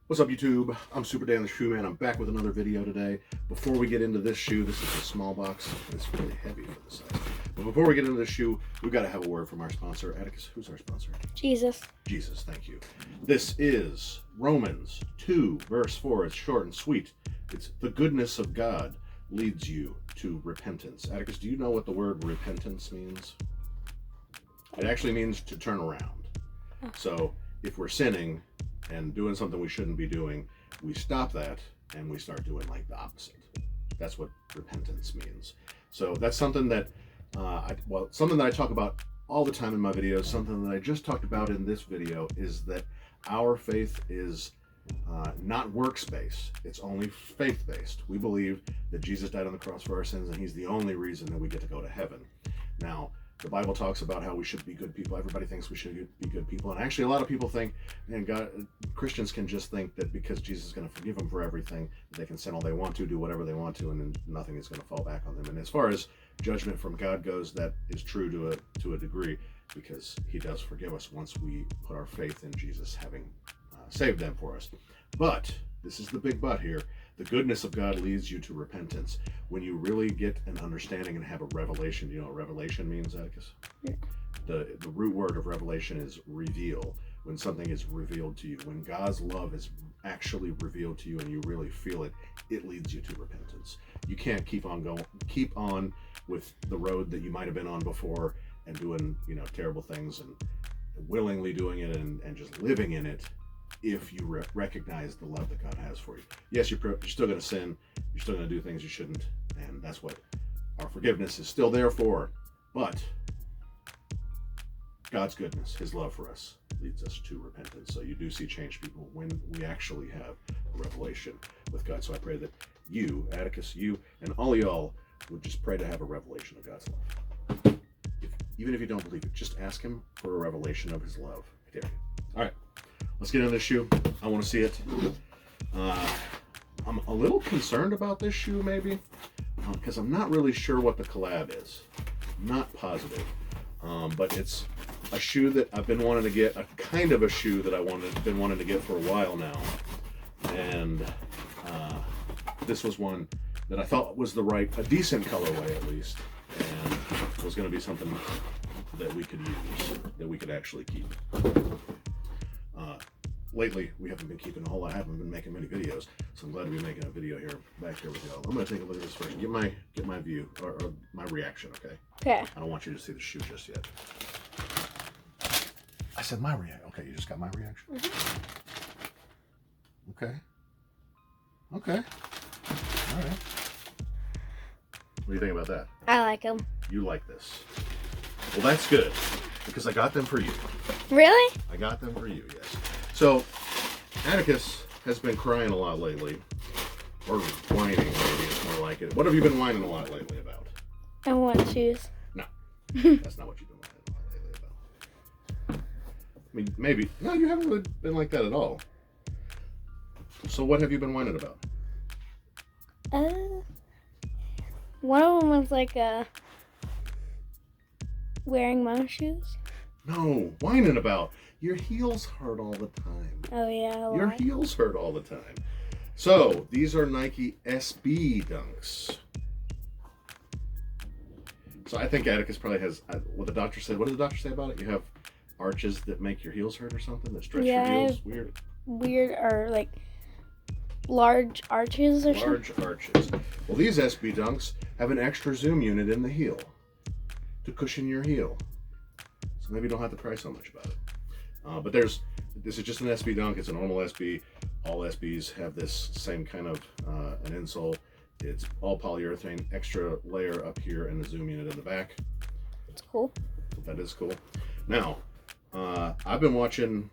What's up, YouTube? I'm Super Dan the Shoe Man. I'm back with another video today. Before we get into this shoe, this is a small box. It's really heavy for the size. But before we get into this shoe, we've got to have a word from our sponsor. Atticus, who's our sponsor? Jesus. Jesus, thank you. This is Romans 2, verse 4. It's short and sweet. It's the goodness of God leads you to repentance. Atticus, do you know what the word repentance means? It actually means to turn around. So if we're sinning and doing something we shouldn't be doing, we stop that and we start doing like the opposite. That's what repentance means. So that's something that something that I talk about all the time in my videos. Something that I just talked about in this video is that our faith is not works-based. It's only faith-based. We believe that Jesus died on the cross for our sins, and he's the only reason that we get to go to heaven. Now, the Bible talks about how we should be good people. Everybody thinks we should be good people. And actually, a lot of people think, and Christians can just think that because Jesus is going to forgive them for everything, they can sin all they want to, do whatever they want to, and then nothing is going to fall back on them. And as far as judgment from God goes, that is true to a degree, because he does forgive us once we put our faith in Jesus having saved them for us. But, this is the big but here, the goodness of God leads you to repentance. When you really get an understanding and have a revelation, do you know what revelation means, Atticus? Yeah. The root word of revelation is reveal. When something is revealed to you, when God's love is actually revealed to you and you really feel it, it leads you to repentance. You can't keep on with the road that you might have been on before and doing, terrible things and willingly doing it and just living in it if you recognize the love that God has for you. Yes, you're still going to sin. You're still going to do things you shouldn't. And that's what our forgiveness is still there for. But God's goodness, his love for us, leads us to repentance. So you do see changed people when we actually have a revelation with God. So I pray that you, Atticus, you, and all y'all would just pray to have a revelation of God's love. Even if you don't believe it, just ask him for a revelation of his love. I dare you. All right. Let's get into this shoe. I want to see it. I'm a little concerned about this shoe, maybe, because I'm not really sure what the collab is. I'm not positive. But it's a shoe that I've been wanting to get, a kind of a shoe that been wanting to get for a while now. And this was one that I thought was a decent colorway at least, and was going to be something that we could use, that we could actually keep. Lately, we haven't been keeping a whole lot. I haven't been making many videos, so I'm glad to be making a video here, back here with y'all. I'm going to take a look at this first. Get my view, or my reaction, okay? Okay. I don't want you to see the shoe just yet. I said my reaction. Okay, you just got my reaction? Mm-hmm. Okay. Okay. All right. What do you think about that? I like them. You like this. Well, that's good, because I got them for you. Really? I got them for you, yes. So, Atticus has been crying a lot lately, or whining, maybe it's more like it. What have you been whining a lot lately about? I want shoes. No, that's not what you've been whining a lot lately about. I mean, maybe. No, you haven't really been like that at all. So what have you been whining about? One of them was like wearing my shoes. No, whining about. Your heels hurt all the time. Oh yeah, Your heels hurt all the time. So, these are Nike SB Dunks. So I think Atticus probably has, what the doctor said. What did the doctor say about it? You have arches that make your heels hurt or something? That stretch your heels? Weird, or like large arches or something? Large arches. Well, these SB Dunks have an extra zoom unit in the heel to cushion your heel. So maybe you don't have to cry so much about it. But this is just an SB Dunk. It's a normal SB. All SBs have this same kind of an insole. It's all polyurethane, extra layer up here, and the zoom unit in the back. That's cool. That is cool. Now, I've been watching,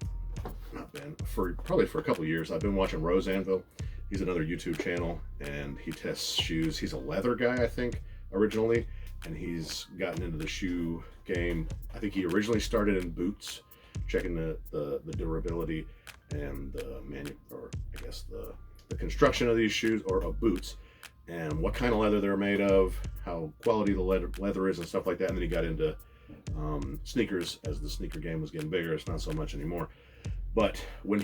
probably for a couple of years, I've been watching Rose Anvil. He's another YouTube channel, and he tests shoes. He's a leather guy, I think, originally, and he's gotten into the shoe game. I think he originally started in boots, checking the durability and the construction of these shoes, or of boots, and what kind of leather they're made of, how quality the leather is and stuff like that. And then he got into sneakers as the sneaker game was getting bigger. It's not so much anymore. But when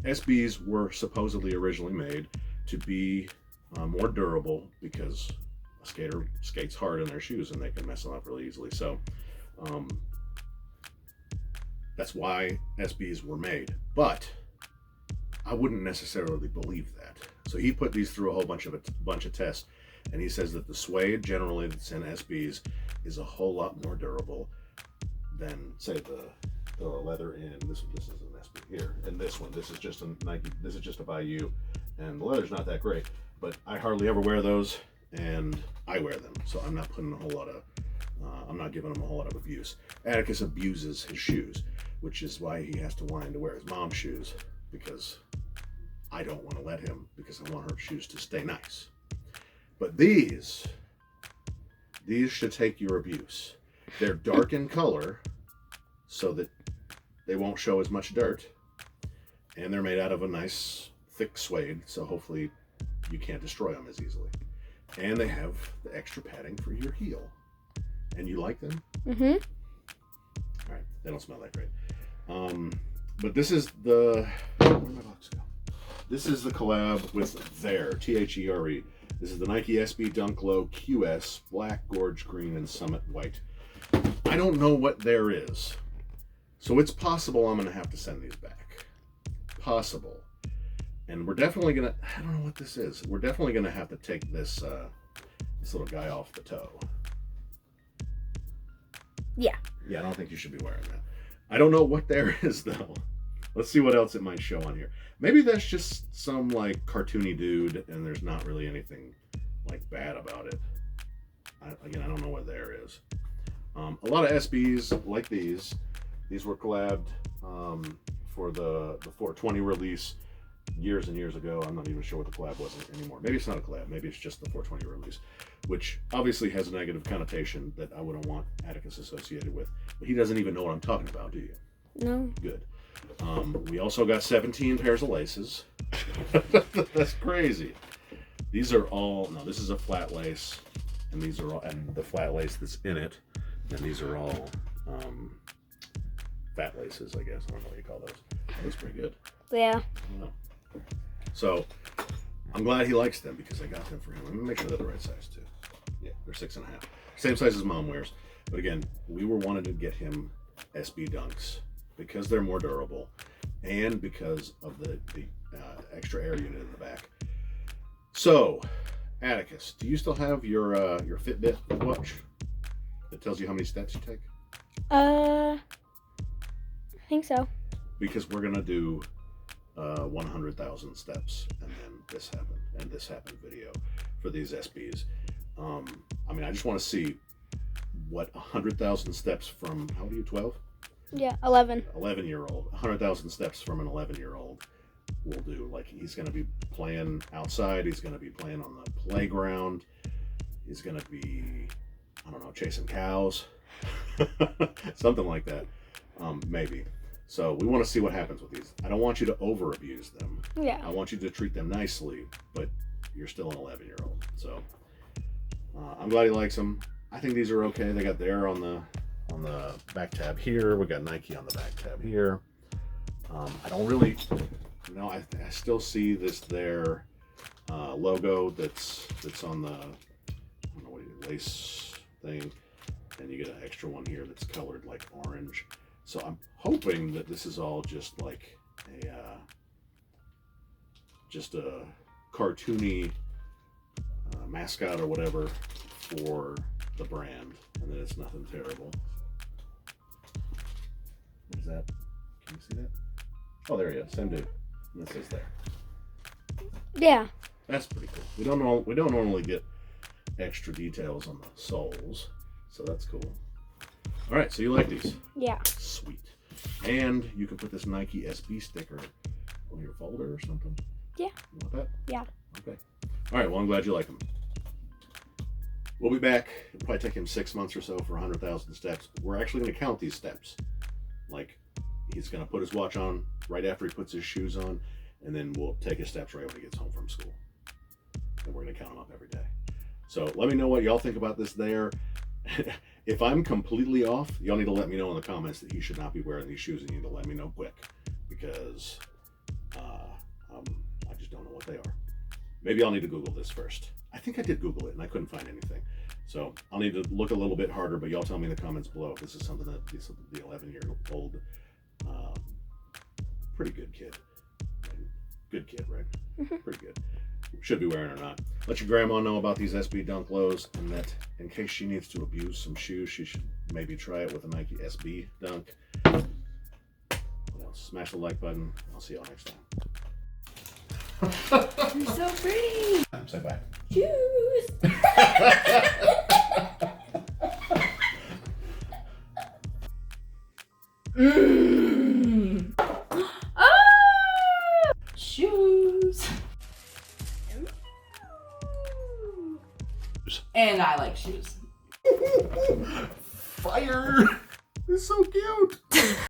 SBs were supposedly originally made to be more durable because a skater skates hard in their shoes and they can mess them up really easily. So um, that's why SBs were made. But I wouldn't necessarily believe that. So he put these through a whole bunch of tests, and he says that the suede generally that's in SBs is a whole lot more durable than say the leather in this one. This is an SB here, and this one. This is just a Nike. This is just a by you, and the leather's not that great. But I hardly ever wear those, and I wear them, so I'm not putting a whole lot of. I'm not giving him a whole lot of abuse. Atticus abuses his shoes, which is why he has to whine to wear his mom's shoes, because I don't want to let him, because I want her shoes to stay nice. But these should take your abuse. They're dark in color so that they won't show as much dirt. And they're made out of a nice thick suede, so hopefully you can't destroy them as easily. And they have the extra padding for your heel. And you like them? Mm-hmm. All right, they don't smell that great. But this is the, where'd my box go? This is the collab with There, T-H-E-R-E. This is the Nike SB Dunk Low QS, black, gorge green, and summit white. I don't know what There is. So it's possible I'm gonna have to send these back. Possible. And we're definitely gonna, I don't know what this is. We're definitely gonna have to take this little guy off the toe. Yeah. Yeah, I don't think you should be wearing that. I don't know what There is though. Let's see what else it might show on here. Maybe that's just some like cartoony dude and there's not really anything like bad about it. I don't know what There is. A lot of SBs like these were collabed for the 420 release years and years ago. I'm not even sure what the collab was anymore. Maybe it's not a collab. Maybe it's just the 420 release, which obviously has a negative connotation that I wouldn't want Atticus associated with. But he doesn't even know what I'm talking about, do you? No. Good. We also got 17 pairs of laces. That's crazy. These are all, no, this is a flat lace, and these are all, and the flat lace that's in it, and these are all fat laces, I guess. I don't know what you call those. That looks pretty good. Yeah. So I'm glad he likes them because I got them for him. Let me make sure they're the right size too. Yeah, they're 6.5. Same size as Mom wears. But again, we were wanting to get him SB Dunks because they're more durable and because of the extra air unit in the back. So, Atticus, do you still have your Fitbit watch that tells you how many steps you take? I think so. Because we're gonna do 100,000 steps, and then this happened video for these SBs. I mean, I just want to see what 100,000 steps from, how old are you, 12? Yeah, 11. 11-year-old. 100,000 steps from an 11-year-old will do. Like, he's going to be playing outside. He's going to be playing on the playground. He's going to be, I don't know, chasing cows. Something like that. Maybe. So we want to see what happens with these. I don't want you to over abuse them. Yeah. I want you to treat them nicely, but you're still an 11-year-old. So I'm glad he likes them. I think these are okay. They got There on the back tab here. We got Nike on the back tab here. I don't really, I still see this There logo that's on the, I don't know what it is, lace thing, and you get an extra one here that's colored like orange. So I'm hoping that this is all just like a cartoony mascot or whatever for the brand, and that it's nothing terrible. What is that? Can you see that? Oh, there he is. Same dude. And it says There. Yeah. That's pretty cool. We don't normally get extra details on the soles, so that's cool. All right, so you like these? Yeah. Sweet. And you can put this Nike SB sticker on your folder or something? Yeah. You want that? Yeah. Okay. All right, well, I'm glad you like them. We'll be back. It'll probably take him 6 months or so for 100,000 steps. We're actually going to count these steps. Like, he's going to put his watch on right after he puts his shoes on, and then we'll take his steps right when he gets home from school. And we're going to count them up every day. So let me know what y'all think about this There. If I'm completely off, y'all need to let me know in the comments that he should not be wearing these shoes, and you need to let me know quick, because Maybe I'll need to Google this first. I think I did Google it and I couldn't find anything. So I'll need to look a little bit harder, but y'all tell me in the comments below if this is something that the 11-year-old, pretty good kid. Good kid, right? Pretty good. Should be wearing or not. Let your grandma know about these SB Dunk Lows, and that in case she needs to abuse some shoes, she should maybe try it with a Nike SB Dunk. What else? Smash the like button. I'll see y'all next time. You're so pretty. Say bye. Shoes. Shoes. And I like shoes.